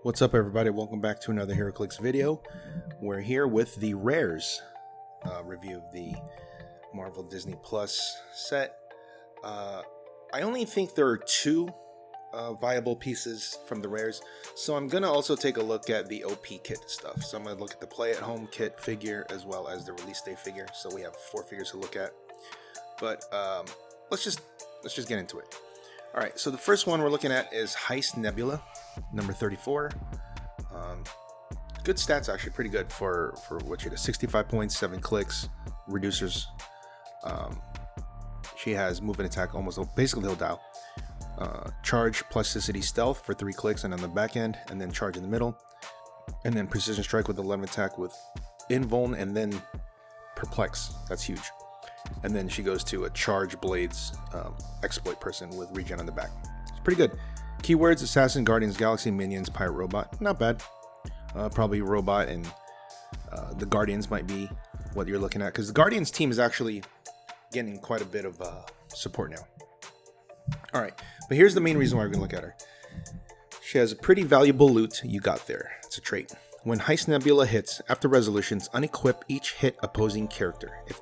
What's up, everybody? Welcome back to another Heroclix video. We're here with the Rares review of the Marvel Disney Plus set. I only think there are two viable pieces from the Rares, so I'm going to also take a look at the OP kit stuff. So I'm going to look at the Play at Home kit figure as well as the release day figure. So we have 4 figures to look at. But let's just get into it. All right, so the first one we're looking at is Heist Nebula, number 34. Good stats, actually, pretty good for what she does. 65 points, 7 clicks, reducers. She has move and attack almost basically the whole dial. Charge, plasticity, stealth for 3 clicks and on the back end, and then charge in the middle. And then precision strike with 11 attack with invuln and then perplex. That's huge. And then she goes to a charge blades exploit person with regen on the back. It's pretty good. Keywords: assassin, guardians, galaxy, minions, pirate, robot. Not bad. Probably robot and the guardians might be what you're looking at, because the guardians team is actually getting quite a bit of support now. All right, but here's the main reason why we're gonna look at her. She has a pretty valuable loot you got there. It's a trait. When Heist Nebula hits, after resolutions, unequip each hit opposing character. If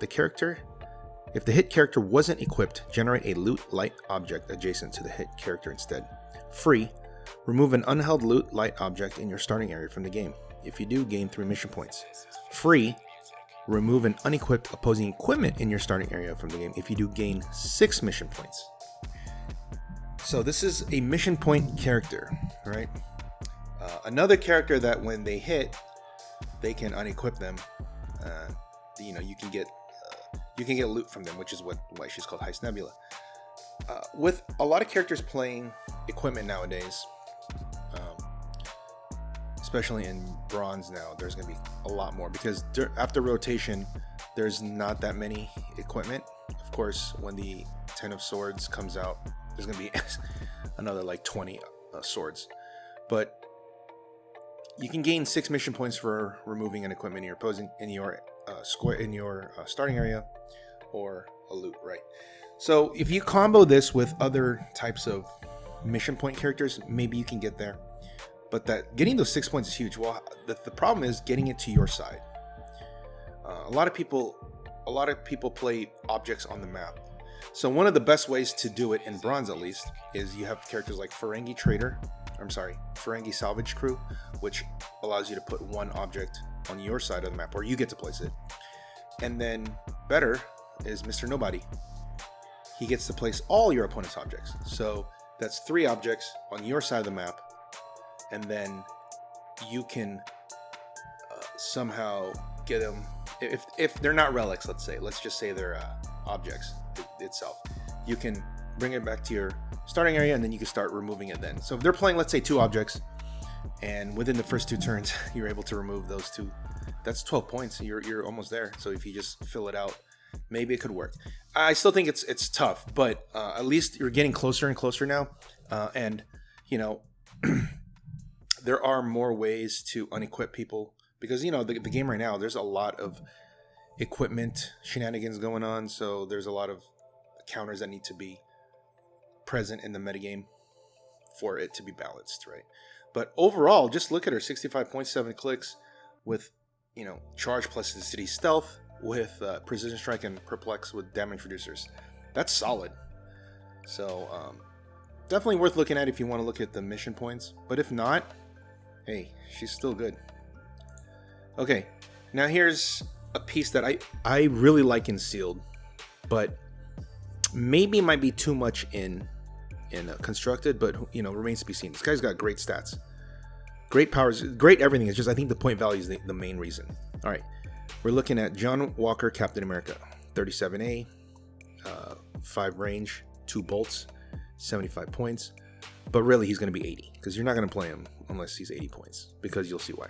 the hit character wasn't equipped, generate a loot light object adjacent to the hit character instead. Free, remove an unheld loot light object in your starting area from the game. If you do, gain 3 mission points. Free, remove an unequipped opposing equipment in your starting area from the game. If you do, gain 6 mission points. So this is a mission point character, right? Another character that when they hit, they can unequip them. You can get loot from them, which is why she's called Heist Nebula. With a lot of characters playing equipment nowadays, especially in bronze now, there's going to be a lot more, because after rotation, there's not that many equipment. Of course, when the 10 of Swords comes out, there's going to be another like 20 swords. But you can gain 6 mission points for removing an equipment in your opposing in your starting area, or a loot, right? So if you combo this with other types of mission point characters, maybe you can get there. But getting those 6 points is huge. Well, the problem is getting it to your side. A lot of people play objects on the map. So one of the best ways to do it in bronze, at least, is you have characters like Ferengi Salvage Crew, which allows you to put one object on your side of the map, or you get to place it. And then better is Mr. Nobody. He gets to place all your opponent's objects. So that's 3 objects on your side of the map, and then you can somehow get them. If they're not relics, let's just say they're objects itself, you can bring it back to your starting area, and then you can start removing it then. So if they're playing, let's say, 2 objects, and within the first 2 turns you're able to remove those 2, that's 12 points. You're almost there. So if you just fill it out, maybe it could work. I still think it's tough, but at least you're getting closer and closer now. And there are more ways to unequip people, because the game right now, there's a lot of equipment shenanigans going on. So there's a lot of counters that need to be present in the metagame for it to be balanced, right? But overall, just look at her: 65.7 clicks with charge, plasticity, stealth, with precision strike and perplex with damage reducers. That's solid. So definitely worth looking at if you want to look at the mission points. But if not, hey, she's still good. Okay, now here's a piece that I really like in sealed, but maybe might be too much in constructed, but remains to be seen. This guy's got great stats, great powers, great everything. It's just I think the point value is the main reason. All right, we're looking at John Walker, Captain America, 37A, 5 range, 2 bolts, 75 points. But really, he's going to be 80, because you're not going to play him unless he's 80 points, because you'll see why.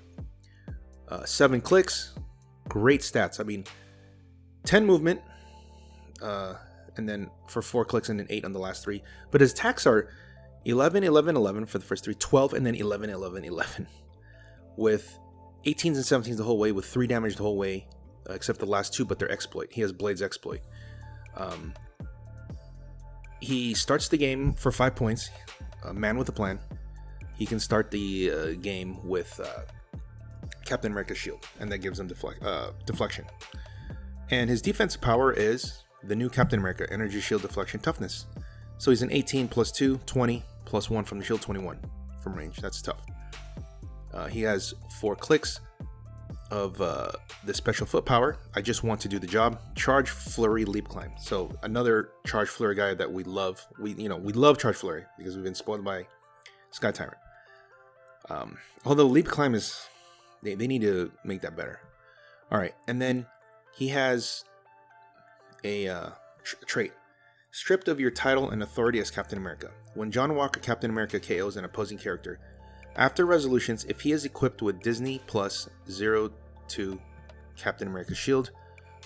7 clicks, great stats. I mean, 10 movement, and then for 4 clicks, and then 8 on the last 3. But his attacks are 11, 11, 11 for the first 3, 12, and then 11, 11, 11. With 18s and 17s the whole way, with 3 damage the whole way, except the last 2, but they're exploit. He has Blades exploit. He starts the game for 5 points, man with a plan. he can start the game with Captain America's shield, and that gives him deflection. And his defensive power is the new Captain America, energy, shield, deflection, toughness. So he's an 18 plus 2, 20, plus 1 from the shield, 21 from range. That's tough. He has 4 clicks of the special foot power. I just want to do the job. Charge, flurry, leap, climb. So another charge flurry guy that we love. We love charge flurry because we've been spoiled by Sky Tyrant. Although leap climb is, they need to make that better. All right, and then he has a trait. Stripped of your title and authority as Captain America. When John Walker Captain America KOs an opposing character, after resolutions, if he is equipped with Disney plus 0-2 Captain America shield,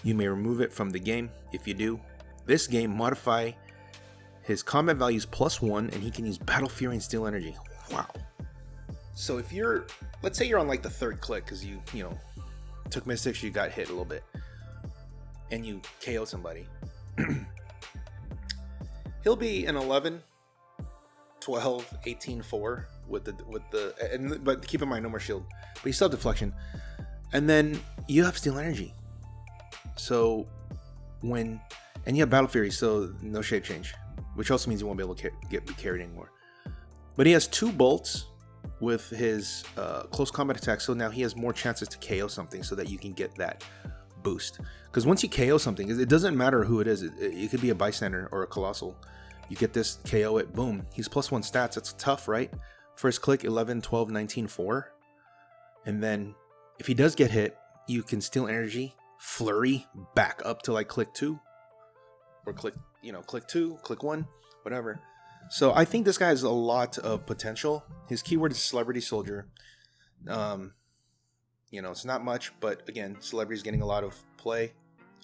you may remove it from the game. If you do, this game modify his combat values plus 1, and he can use Battle Fury and Steel Energy. Wow. So if you're, let's say you're on like the 3rd click because you took Majestix, you got hit a little bit, and you KO somebody, he'll be an 11, 12, 18, 4 but keep in mind no more shield, but you still have deflection, and then you have Steel Energy. So and you have Battle Fury, so no shape change, which also means you won't be able to be carried anymore. But he has 2 bolts with his close combat attack, so now he has more chances to KO something, so that you can get that boost. Because once you KO something, it doesn't matter who it is. It could be a bystander or a colossal. You get this, KO it, boom. He's plus 1 stats. That's tough, right? First click, 11, 12, 19, 4. And then if he does get hit, you can Steel Energy, flurry, back up to like click 2. Or click 2, click 1, whatever. So I think this guy has a lot of potential. His keyword is Celebrity Soldier. It's not much, but again, Celebrity is getting a lot of play,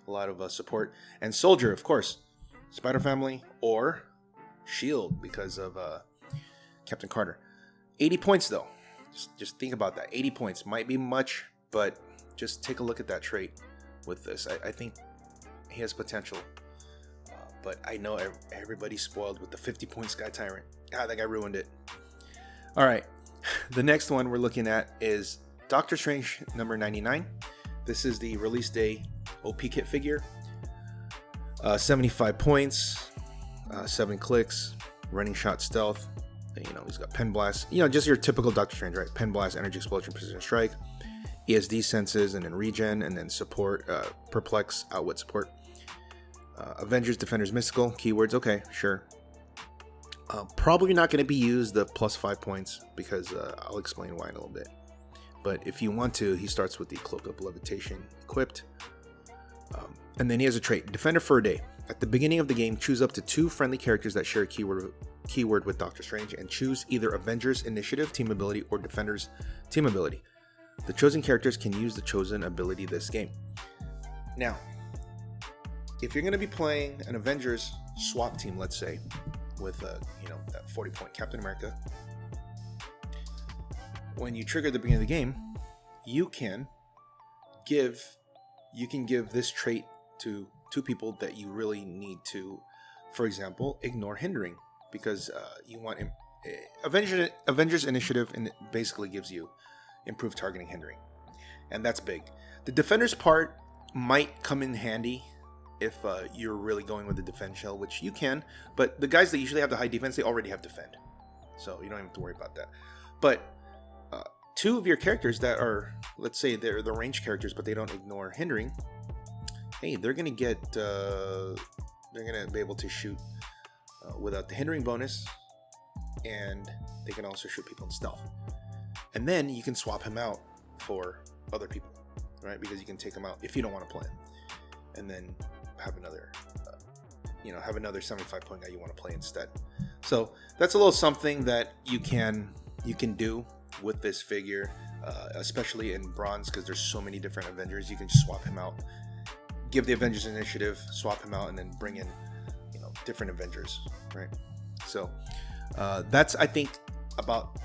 a lot of support. And Soldier, of course, Spider Family or Shield because of Captain Carter. 80 points though. Just think about that. 80 points might be much, but just take a look at that trait with this. I think he has potential. But I know everybody's spoiled with the 50-point Sky Tyrant. God, that guy ruined it. All right. The next one we're looking at is Doctor Strange number 99. This is the release day OP kit figure. 75 points, 7 clicks, running shot stealth. He's got pen blast. Just your typical Doctor Strange, right? Pen blast, energy explosion, precision strike, ESD senses, and then regen, and then support, perplex, outwit support. Avengers, Defenders, Mystical, keywords, okay, sure. Probably not going to be used the plus 5 points because I'll explain why in a little bit. But if you want to, he starts with the Cloak of Levitation equipped. And then he has a trait, Defender for a day. At the beginning of the game, choose up to 2 friendly characters that share a keyword with Doctor Strange and choose either Avengers Initiative Team Ability or Defenders Team Ability. The chosen characters can use the chosen ability this game. Now, if you're going to be playing an Avengers swap team, let's say, with that 40-point Captain America, when you trigger the beginning of the game, you can give this trait to 2 people that you really need to, for example, ignore hindering, because you want Avengers Initiative, and it basically gives you improved targeting hindering, and that's big. The Defenders part might come in handy if you're really going with the defense shell, which you can, but the guys that usually have the high defense, they already have defend, so you don't have to worry about that. But 2 of your characters that are, let's say they're the range characters, but they don't ignore hindering, hey, they're gonna get they're gonna be able to shoot without the hindering bonus, and they can also shoot people in stealth. And then you can swap him out for other people, right? Because you can take him out if you don't want to play him, and then have another 75-point guy you want to play instead. So that's a little something that you can do with this figure, especially in bronze, because there's so many different Avengers. You can just swap him out, give the Avengers Initiative, swap him out, and then bring in different Avengers, right? So that's, I think, about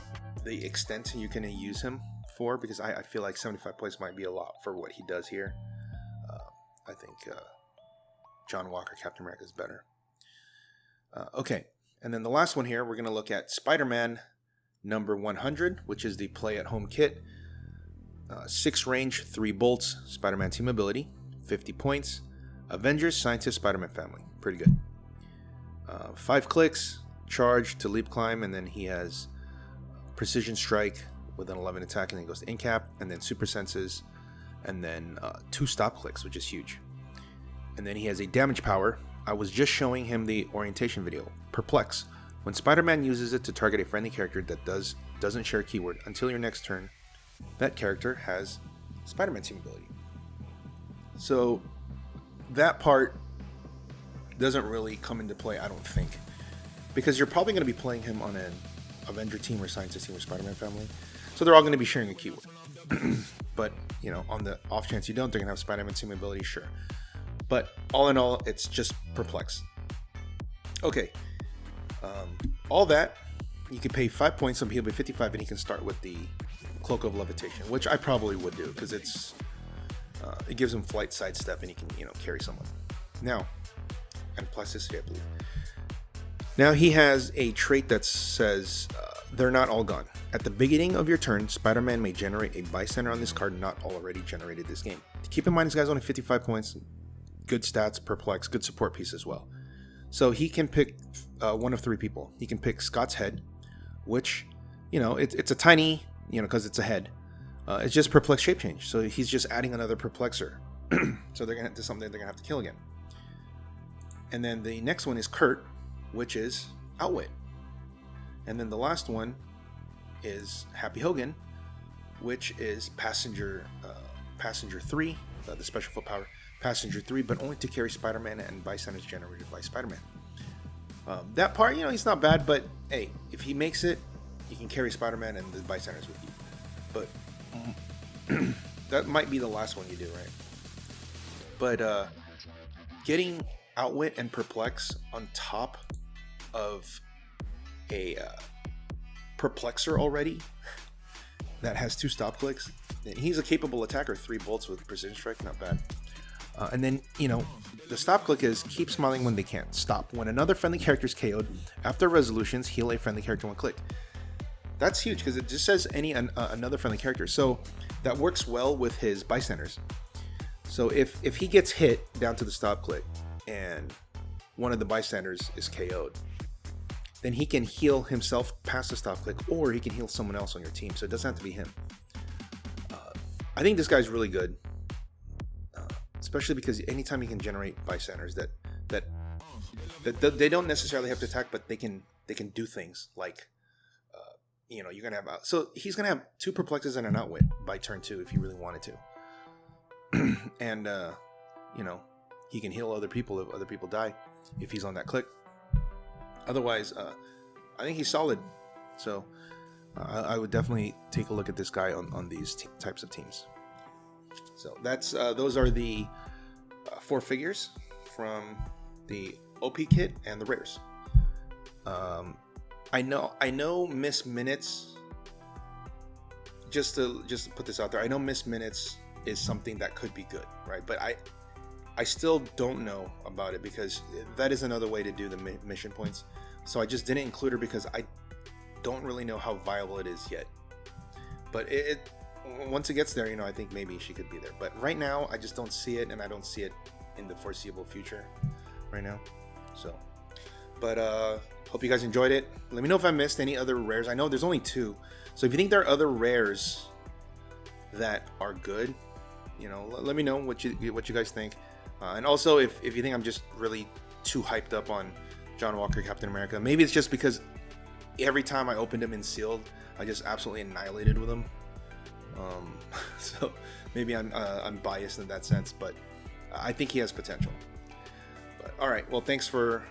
the extent you can use him for, because I feel like 75 points might be a lot for what he does here. I think John Walker Captain America is better. Okay, and then the last one here, we're going to look at Spider-Man Number 100, which is the play at home kit. 6 range, 3 bolts, Spider-Man team ability, 50 points. Avengers, Scientist, Spider-Man family. Pretty good. 5 clicks, charge to leap climb, and then he has precision strike with an 11 attack, and then he goes to incap, and then super senses, and then 2 stop clicks, which is huge. And then he has a damage power. I was just showing him the orientation video. Perplex. When Spider-Man uses it to target a friendly character that doesn't share a keyword until your next turn, that character has Spider-Man team ability. So that part doesn't really come into play, I don't think, because you're probably going to be playing him on an Avenger team or Scientist team or Spider-Man family, so they're all going to be sharing a keyword. But, you know, on the off chance you don't, they're going to have Spider-Man team ability, sure. But all in all, it's just Perplex. Okay. All that, you can pay 5 points, some he'll be 55, and he can start with the Cloak of Levitation, which I probably would do, because it gives him flight, sidestep, and he can, you know, carry someone. Now, and plasticity, I believe. Now he has a trait that says, they're not all gone. At the beginning of your turn, Spider-Man may generate a bystander on this card not already generated this game. Keep in mind, this guy's only 55 points, good stats, Perplex, good support piece as well. So he can pick one of 3 people. He can pick Scott's head, which, you know, it's a tiny, you know, because it's a head. It's just Perplex shape change. So he's just adding another Perplexer. So they're gonna do something they're gonna have to kill again. And then the next one is Kurt, which is Outwit. And then the last one is Happy Hogan, which is Passenger 3, the special foot power. Passenger 3, but only to carry Spider-Man and bystanders generated by Spider-Man. That part, you know, he's not bad, but hey, if he makes it, he can carry Spider-Man and the bystanders with you. But that might be the last one you do, right? But getting Outwit and Perplex on top of a Perplexer already that has 2 stop clicks, and he's a capable attacker, 3 bolts with precision strike, not bad. And then, you know, the stop click is keep smiling when they can't. Stop. When another friendly character is KO'd, after resolutions, heal a friendly character 1 click. That's huge because it just says another friendly character. So that works well with his bystanders. So if he gets hit down to the stop click and one of the bystanders is KO'd, then he can heal himself past the stop click, or he can heal someone else on your team. So it doesn't have to be him. I think this guy's really good. Especially because anytime you can generate bystanders that they don't necessarily have to attack, but they can do things like, you know, you're gonna have so he's gonna have 2 Perplexes and an Outwit by turn 2 if he really wanted to, and you know, he can heal other people if other people die if he's on that click. Otherwise, I think he's solid. So I would definitely take a look at this guy on these types of teams. So that's those are the 4 figures from the OP kit and the rares. I know Miss Minutes. Just to put this out there, I know Miss Minutes is something that could be good, right? But I still don't know about it because that is another way to do the mission points. So I just didn't include her because I don't really know how viable it is yet. But once it gets there, you know, I think maybe she could be there. But right now, I just don't see it, and I don't see it in the foreseeable future right now. So, but hope you guys enjoyed it. Let me know if I missed any other rares. I know there's only 2. So if you think there are other rares that are good, you know, let me know what you guys think. And also, if you think I'm just really too hyped up on John Walker, Captain America, maybe it's just because every time I opened him in sealed, I just absolutely annihilated with him. So maybe I'm biased in that sense, but I think he has potential. But all right, well, thanks for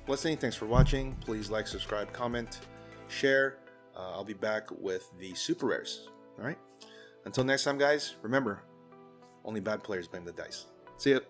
listening. Thanks for watching. Please like, subscribe, comment, share. I'll be back with the super rares. All right. Until next time, guys. Remember, only bad players blame the dice. See ya.